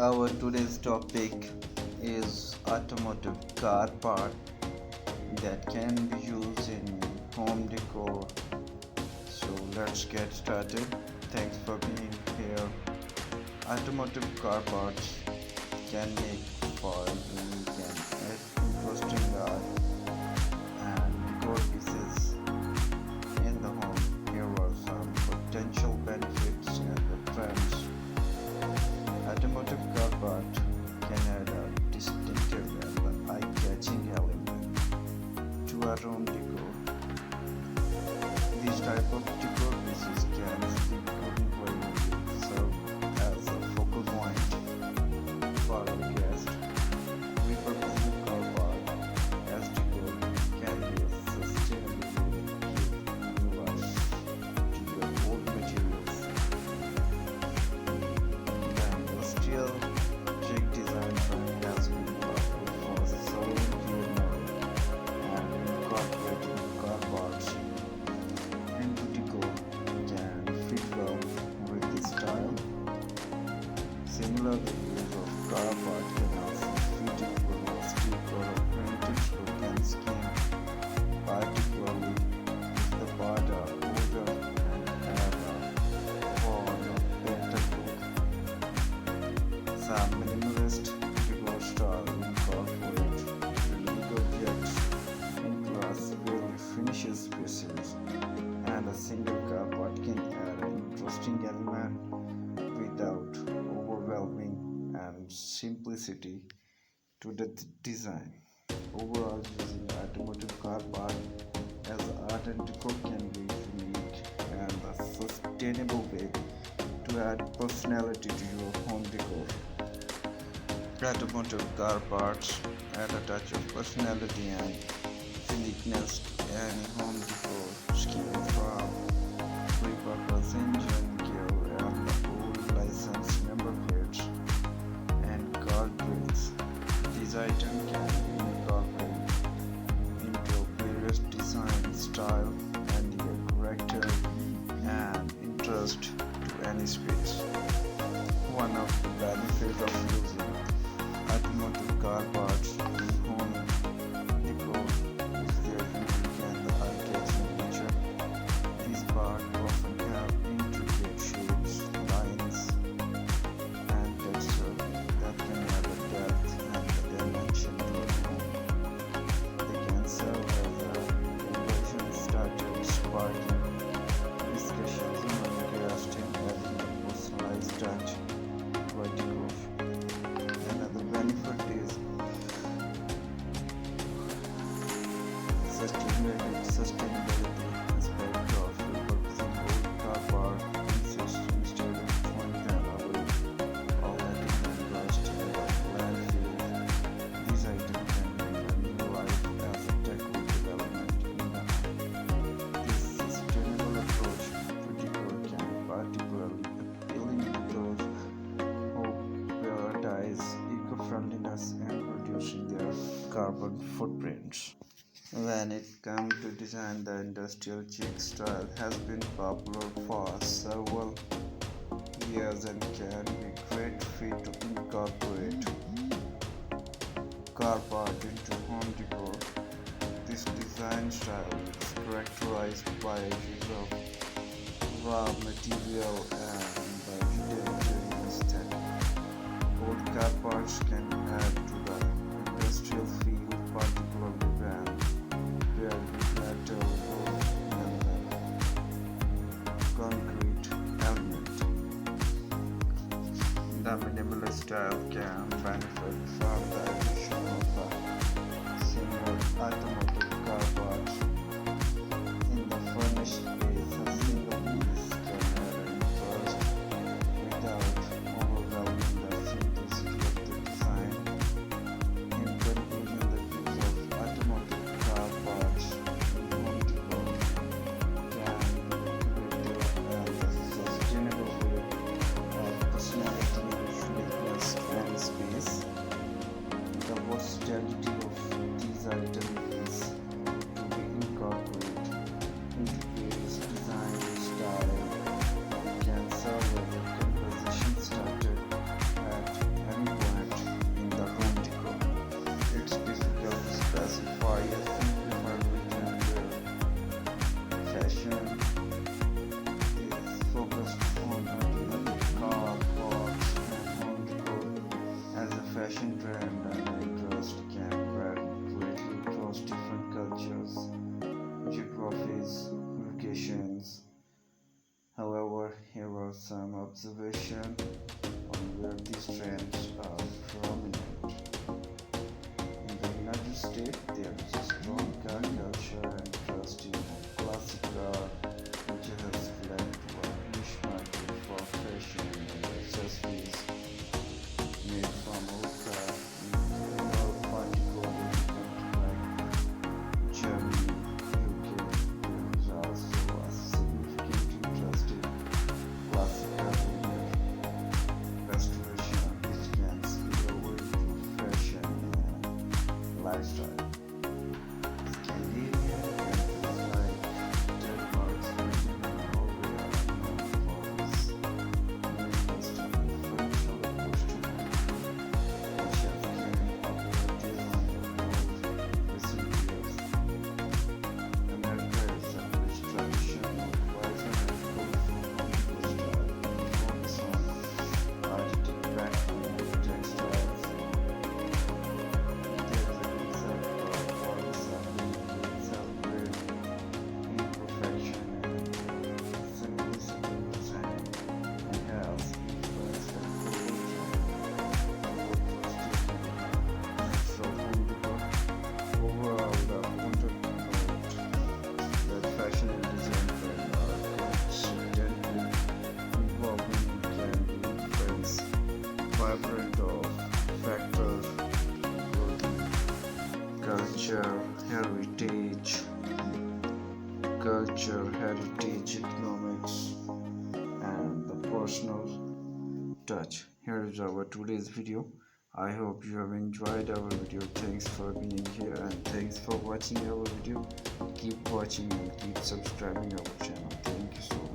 Our today's topic is automotive car part that can be used in home decor. So let's get started. Thanks for being here. Automotive car parts can make for unique and interesting art and decor pieces in the home. Here are some potential benefits and the trends. Automotive car part can add a distinctive and eye-catching element to our home decor. These type of decor pieces can frequently serve as a focal point for our guests. Repurposing car part as decor can be a sustainable way to give new life to your old materials. The industrial jig design trend has been popular for several years now, and incorporating car parts into decor can fit well with this style. Similarly, use of car part can also fit into a rustic or a vintage look and scheme, particularly if the parts are older and have a worn or painted look. Some minimalist decor style incorporate unique objects into a severely finished spaces, and a single car part can add an interesting element without overwhelming and simplicity to the design. Overall, using automotive car part as art and decor can be unique and a sustainable way to add personality to your home decor. Automotive car parts add a touch of personality and uniqueness to any home decor scheme, from repurpose engine gear and the old license number plates and guardrails. These items can be incorporated into various design style and give character and interest to any space. One of the benefits of using automotive car parts in home decor is their unique and eye-catching nature. These parts often have intricate shapes, lines, and texture that can add a depth and a dimension to a home. They can serve as a conversation starter, sparking discussions among guests and adding a personalized touch to a decor. Another benefit is sustainability aspect of repurposing old car part pieces instead of throwing them away or letting them rust in a landfill. These items can bring a new life as a decorative element in the home. This sustainable approach to decor can be particularly appealing to those who prioritize eco-friendliness and reducing their carbon footprints. When it comes to design, the industrial chic style has been popular for several years and can be great fit to incorporate car part into home decor. This design style is characterized by a use of raw material and by utilitarian aesthetic. Old car parts can add to the industrial feel, particularly when paired with metal or concrete element. The minimalist style can benefit from the addition of a single automotive car part. In the furnished space, a single piece can add an interest without overwhelming the simplicity of the design. In conclusion, the use of automotive car parts in home decor can be creative and a sustainable way of personality and uniqueness to any space. The versatility of these items is to be incorporated into various fashion trend and interest can vary greatly across different cultures, geographies, locations. However, here are some observations on where these trends are prominent. In the United States, there is a strong car culture and interest in classic car, which has led to a niche market for fashion and accessories made from old cars. In more particularly in countries like Germany, UK, there is also a significant interest in classic car restoration, which can spill over into fashion and lifestyle. Scandinavia countries like Denmark, Sweden, and Norway are known for its interest in functional upholstery, which has gained popularity in recent years. America is a rich tradition of vibrant and colorful home style and focus on artistic background and textiles. There is a concept of body celebrate imperfection and simplicity in design and has influenced the global trend for home decor. Overall, I want to note that fashion and design trend are constantly evolving and can be influenced vibrant of factors including culture, heritage, economics, and the personal touch. Here is our today's video. I hope you have enjoyed our video. Thanks for being here and thanks for watching our video. Keep watching and keep subscribing our channel. Thank you so much.